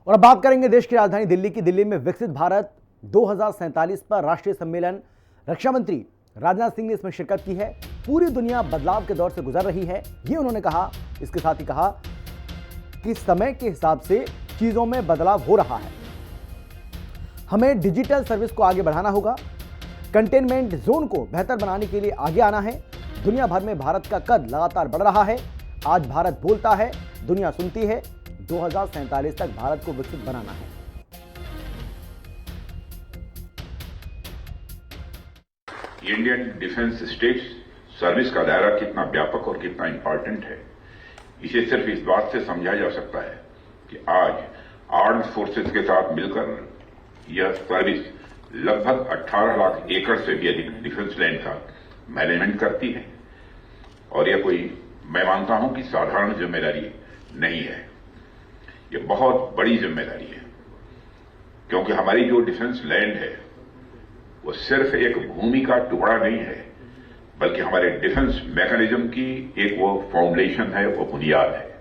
और अब बात करेंगे देश की राजधानी दिल्ली की। दिल्ली में विकसित भारत 2047 पर राष्ट्रीय सम्मेलन। रक्षा मंत्री राजनाथ सिंह ने इसमें शिरकत की है। पूरी दुनिया बदलाव के दौर से गुजर रही है, ये उन्होंने कहा। इसके साथ ही कहा कि समय के हिसाब से चीजों में बदलाव हो रहा है। हमें डिजिटल सर्विस को आगे बढ़ाना होगा। कंटेनमेंट जोन को बेहतर बनाने के लिए आगे आना है। दुनिया भर में भारत का कद लगातार बढ़ रहा है। आज भारत बोलता है, दुनिया सुनती है। 2047 तक भारत को विकसित बनाना है। इंडियन डिफेंस स्टेट सर्विस का दायरा कितना व्यापक और कितना इंपॉर्टेंट है, इसे सिर्फ इस बात से समझा जा सकता है कि आज आर्म्ड फोर्सेस के साथ मिलकर यह सर्विस लगभग 18 लाख एकड़ से भी अधिक डिफेंस लैंड का मैनेजमेंट करती है। और यह कोई, मैं मानता हूं कि साधारण जिम्मेदारी नहीं है, यह बहुत बड़ी जिम्मेदारी है। क्योंकि हमारी जो डिफेंस लैंड है वो सिर्फ एक भूमि का टुकड़ा नहीं है, बल्कि हमारे डिफेंस मैकेनिज्म की एक वो फाउंडेशन है, वो बुनियाद है।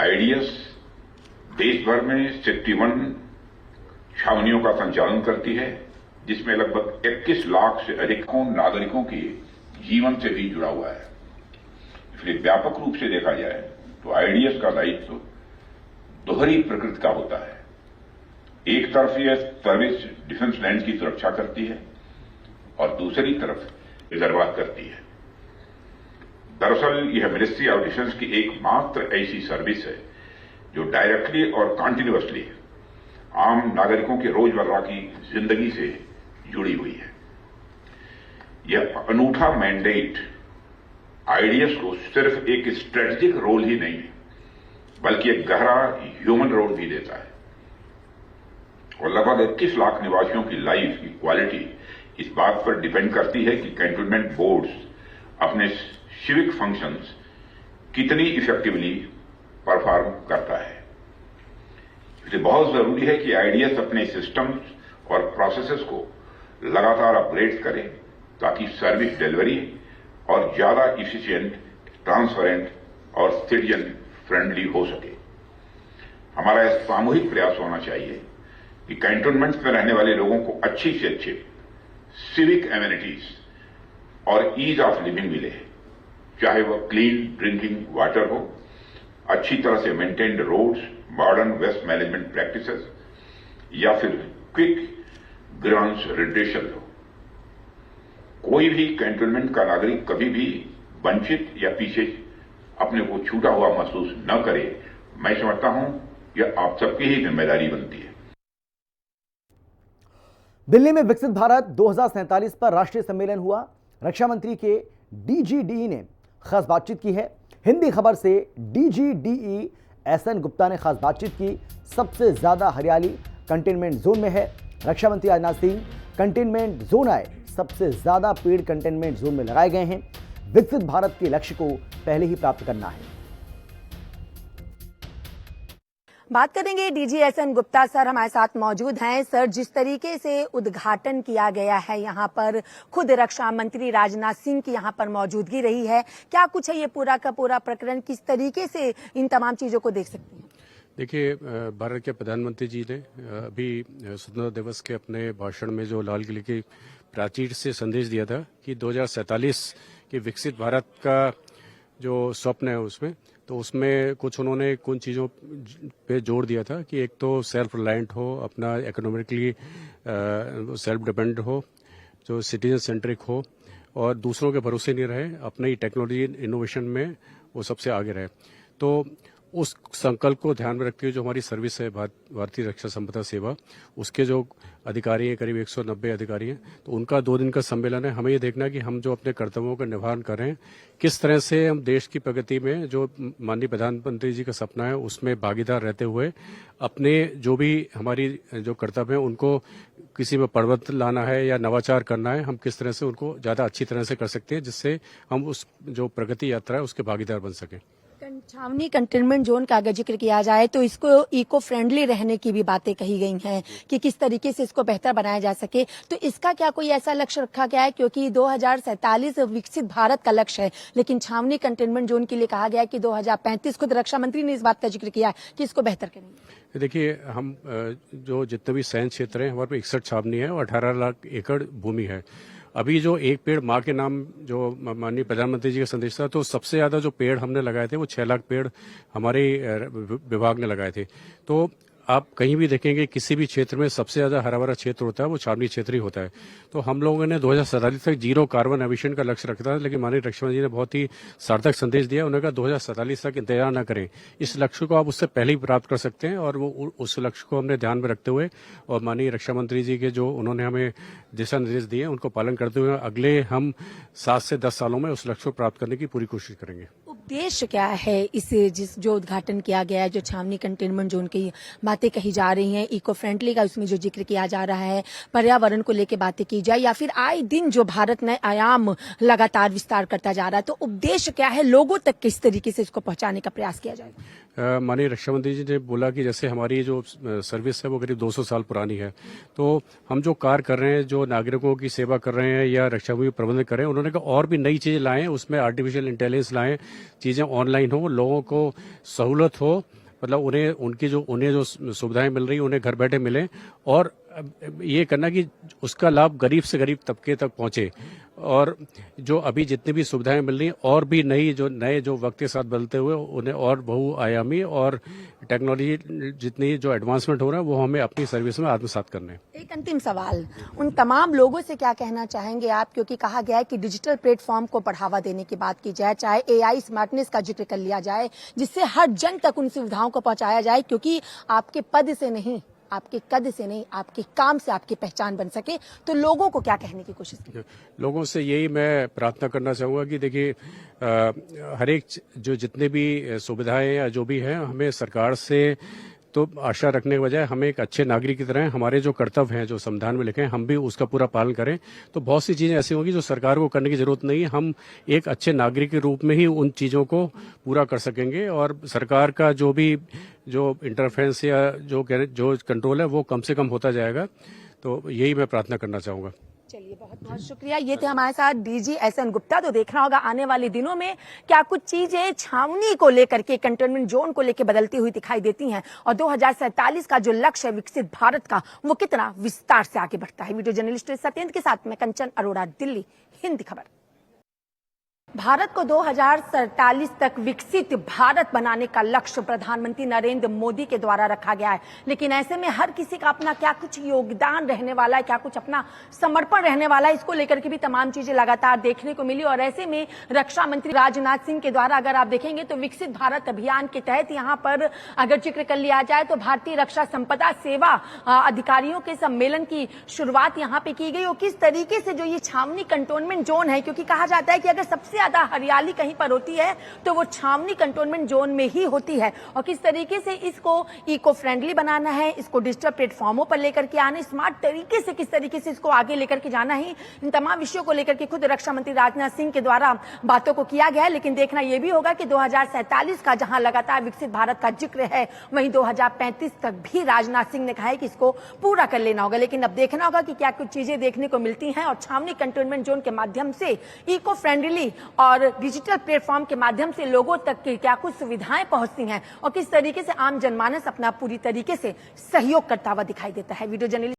आईडीएस देश भर में 61 छावनियों का संचालन करती है, जिसमें लगभग 21 लाख से अधिक नागरिकों के जीवन से भी जुड़ा हुआ है। इसलिए व्यापक रूप से देखा जाए तो आईडीएस का दायित्व दोहरी प्रकृति का होता है। एक तरफ यह सर्विस डिफेंस लैंड की सुरक्षा करती है और दूसरी तरफ रिजर्वात करती है। दरअसल यह मिनिस्ट्री ऑफ डिफेंस की एकमात्र ऐसी सर्विस है जो डायरेक्टली और कॉन्टिन्यूअसली आम नागरिकों के रोजमर्रा की जिंदगी से जुड़ी हुई है। यह अनूठा मैंडेट आईडीएस को सिर्फ एक स्ट्रेटेजिक रोल ही नहीं, बल्कि एक गहरा ह्यूमन रोल भी देता है। और लगभग 21 लाख निवासियों की लाइफ की क्वालिटी इस बात पर डिपेंड करती है कि कैंटोनमेंट बोर्ड्स अपने सिविक फंक्शंस कितनी इफेक्टिवली परफॉर्म करता है। इसलिए बहुत जरूरी है कि आईडीएस अपने सिस्टम्स और प्रोसेसेस को लगातार अपग्रेड करे, ताकि सर्विस डिलीवरी और ज्यादा इफिशिएंट, ट्रांसपेरेंट और सिटीजन फ्रेंडली हो सके। हमारा यह सामूहिक प्रयास होना चाहिए कि कैंटोनमेंट्स में रहने वाले लोगों को अच्छी से अच्छे सिविक एमिनिटीज और ईज ऑफ लिविंग मिले, चाहे वह क्लीन ड्रिंकिंग वाटर हो, अच्छी तरह से maintained roads, modern waste management practices या फिर क्विक ग्रांट्स रिड्रेशन हो। कोई भी कैंटोनमेंट का नागरिक कभी भी वंचित या पीछे अपने को छूटा हुआ महसूस न करे। मैं समझता हूं यह आप सबकी ही जिम्मेदारी बनती है। दिल्ली में विकसित भारत 2047 पर राष्ट्रीय सम्मेलन हुआ। रक्षा मंत्री के डीजीडीई ने खास बातचीत की है। हिंदी खबर से डीजीडीई एसएन गुप्ता ने खास बातचीत की। सबसे ज्यादा हरियाली कंटेनमेंट जोन में है। रक्षा मंत्री राजनाथ सिंह कंटेनमेंट जोन आए, सबसे ज्यादा पेड़ कंटेनमेंट जोन में लगाए गए हैं। विकसित भारत के लक्ष्य को पहले ही प्राप्त करना है। बात करेंगे डीजी एसएन गुप्ता सर हमारे साथ मौजूद हैं। सर, जिस तरीके से उद्घाटन किया गया है यहाँ पर, खुद रक्षा मंत्री राजनाथ सिंह की यहाँ पर मौजूदगी रही है, क्या कुछ है ये पूरा का पूरा प्रकरण, किस तरीके से इन तमाम चीजों को देख सकते हैं? देखिए, भारत के प्रधानमंत्री जी ने अभी स्वतंत्रता दिवस के अपने भाषण में जो लाल किले की प्राचीर से संदेश दिया था कि 2047 के विकसित भारत का जो स्वप्न है उसमें कुछ उन्होंने कुछ चीज़ों पे जोर दिया था कि एक तो सेल्फ रिलायंट हो, अपना इकोनॉमिकली सेल्फ डिपेंडेंट हो, जो सिटीजन सेंट्रिक हो और दूसरों के भरोसे नहीं रहे, अपने ही टेक्नोलॉजी इनोवेशन में वो सबसे आगे रहे। तो उस संकल्प को ध्यान में रखते हुए जो हमारी सर्विस है भारतीय रक्षा संपदा सेवा, उसके जो अधिकारी हैं, करीब 190 अधिकारी हैं, तो उनका 2 दिन का सम्मेलन है। हमें ये देखना है कि हम जो अपने कर्तव्यों का निर्वहन कर रहे हैं, किस तरह से हम देश की प्रगति में जो माननीय प्रधानमंत्री जी का सपना है उसमें भागीदार रहते हुए अपने जो भी हमारी जो कर्तव्य है उनको किसी में परिवर्तन लाना है या नवाचार करना है, हम किस तरह से उनको ज्यादा अच्छी तरह से कर सकते हैं, जिससे हम उस जो प्रगति यात्रा है उसके भागीदार बन सकें। छावनी कंटेनमेंट जोन का अगर जिक्र किया जाए तो इसको इको फ्रेंडली रहने की भी बातें कही गई हैं कि किस तरीके से इसको बेहतर बनाया जा सके। तो इसका क्या कोई ऐसा लक्ष्य रखा गया है, क्योंकि 2047 विकसित भारत का लक्ष्य है, लेकिन छावनी कंटेनमेंट जोन के लिए कहा गया है कि 2035। खुद रक्षा मंत्री ने इस बात का जिक्र किया है कि इसको बेहतर करेंगे। देखिए, हम जो जितने भी सैन्य क्षेत्र हैं हमारे पे 61 छावनी है और 18 लाख एकड़ भूमि है। अभी जो एक पेड़ माँ के नाम जो माननीय प्रधानमंत्री जी का संदेश था, तो सबसे ज्यादा जो पेड़ हमने लगाए थे वो 6 लाख पेड़ हमारे विभाग ने लगाए थे। तो आप कहीं भी देखेंगे किसी भी क्षेत्र में सबसे ज्यादा हरा भरा क्षेत्र होता है वो छावनी क्षेत्र ही होता है। तो हम लोगों ने 2047 तक 0 कार्बन एमिशन का लक्ष्य रखा था, लेकिन माननीय रक्षा मंत्री ने बहुत ही सार्थक संदेश दिया। उन्होंने कहा 2047 तक इंतजार न करें, इस लक्ष्य को आप उससे पहले ही प्राप्त कर सकते हैं। और वो उस लक्ष्य को हमने ध्यान में रखते हुए और माननीय रक्षा मंत्री जी के जो उन्होंने हमें दिशा निर्देश दिए उनको पालन करते हुए अगले हम 7 से 10 सालों में उस लक्ष्य को प्राप्त करने की पूरी कोशिश करेंगे। उद्देश्य क्या है इस जो उद्घाटन किया गया है, जो छावनी कंटेनमेंट जोन की बातें कही जा रही हैं, इको फ्रेंडली का उसमें जो जिक्र किया जा रहा है, पर्यावरण को लेकर बातें की जाए, या फिर आए दिन जो भारत नए आयाम लगातार विस्तार करता जा रहा है, तो उद्देश्य क्या है, लोगों तक किस तरीके से इसको पहुंचाने का प्रयास किया जाएगा? माननीय रक्षा मंत्री जी ने बोला कि जैसे हमारी जो सर्विस है वो करीब 200 साल पुरानी है, तो हम जो कार्य कर रहे हैं, जो नागरिकों की सेवा कर रहे हैं या रक्षा भूमि प्रबंधन कर रहे हैं, उन्होंने कहा और भी नई चीजें लाएं, उसमें आर्टिफिशियल इंटेलिजेंस लाएं, चीजें ऑनलाइन हो, लोगों को सहूलत हो, मतलब उन्हें जो सुविधाएं मिल रही उन्हें घर बैठे मिले, और ये करना कि उसका लाभ गरीब से गरीब तबके तक पहुंचे। और जो अभी जितनी भी सुविधाएं मिल रही हैं और भी नए जो वक्त के साथ बदलते हुए उन्हें और बहुआयामी और टेक्नोलॉजी जितनी जो एडवांसमेंट हो रहा है वो हमें अपनी सर्विस में आत्मसात करने। एक अंतिम सवाल, उन तमाम लोगों से क्या कहना चाहेंगे आप, क्योंकि कहा गया है कि डिजिटल प्लेटफॉर्म को बढ़ावा देने की बात की जाए, चाहे एआई स्मार्टनेस का जिक्र कर लिया जाए, जिससे हर जन तक उन सुविधाओं को पहुंचाया जाए, क्योंकि आपके पद से नहीं, आपके कद से नहीं, आपके काम से आपकी पहचान बन सके। तो लोगों को क्या कहने की कोशिश की? लोगों से यही मैं प्रार्थना करना चाहूंगा कि देखिए, हर एक जो जितने भी सुविधाएं या जो भी है, हमें सरकार से तो आशा रखने के बजाय हमें एक अच्छे नागरिक की तरह हमारे जो कर्तव्य हैं जो संविधान में लिखे हैं हम भी उसका पूरा पालन करें। तो बहुत सी चीजें ऐसी होंगी जो सरकार को करने की जरूरत नहीं है, हम एक अच्छे नागरिक के रूप में ही उन चीजों को पूरा कर सकेंगे और सरकार का जो इंटरफेरेंस या जो कंट्रोल है वो कम से कम होता जाएगा। तो यही मैं प्रार्थना करना चाहूंगा। चलिए, बहुत बहुत शुक्रिया। ये थे हमारे साथ डीजी एसएन गुप्ता। तो देखना होगा आने वाले दिनों में क्या कुछ चीजें छावनी को लेकर के, कंटेनमेंट जोन को लेकर बदलती हुई दिखाई देती हैं, और 2047 का जो लक्ष्य है विकसित भारत का, वो कितना विस्तार से आगे बढ़ता है। वीडियो जर्नलिस्ट सत्येंद्र के साथ मैं कंचन अरोड़ा, दिल्ली, हिंदी खबर। भारत को 2047 तक विकसित भारत बनाने का लक्ष्य प्रधानमंत्री नरेंद्र मोदी के द्वारा रखा गया है, लेकिन ऐसे में हर किसी का अपना क्या कुछ योगदान रहने वाला है, क्या कुछ अपना समर्पण रहने वाला है, इसको लेकर के भी तमाम चीजें लगातार देखने को मिली। और ऐसे में रक्षा मंत्री राजनाथ सिंह के द्वारा अगर आप देखेंगे तो विकसित भारत अभियान के तहत यहाँ पर अगर जिक्र कर लिया जाए तो भारतीय रक्षा संपदा सेवा अधिकारियों के सम्मेलन की शुरुआत यहाँ पे की गई। और किस तरीके से जो ये छावनी कंटोनमेंट जोन है, क्योंकि कहा जाता है कि अगर सबसे ज्यादा हरियाली कहीं पर होती है तो वो छावनी कंटोनमेंट जोन में ही होती है, और किस तरीके से इसको इको फ्रेंडली बनाना है, इसको डिजिटल प्लेटफॉर्मों पर लेकर के आना, स्मार्ट तरीके से किस तरीके से इसको आगे लेकर के जाना है, इन तमाम विषयों को लेकर के खुद रक्षा मंत्री राजनाथ सिंह के द्वारा बातों को किया गया है। लेकिन देखना यह भी होगा कि 2047 का जहां लगातार विकसित भारत का जिक्र है, वहीं 2035 तक भी राजनाथ सिंह ने कहा है कि इसको पूरा कर लेना होगा। लेकिन अब देखना होगा कि क्या कुछ चीजें देखने को मिलती हैं, और छावनी कंटोनमेंट जोन के माध्यम से इको फ्रेंडली और डिजिटल प्लेटफॉर्म के माध्यम से लोगों तक की क्या कुछ सुविधाएं पहुंचती हैं, और किस तरीके से आम जनमानस अपना पूरी तरीके से सहयोग करता हुआ दिखाई देता है। Video journalist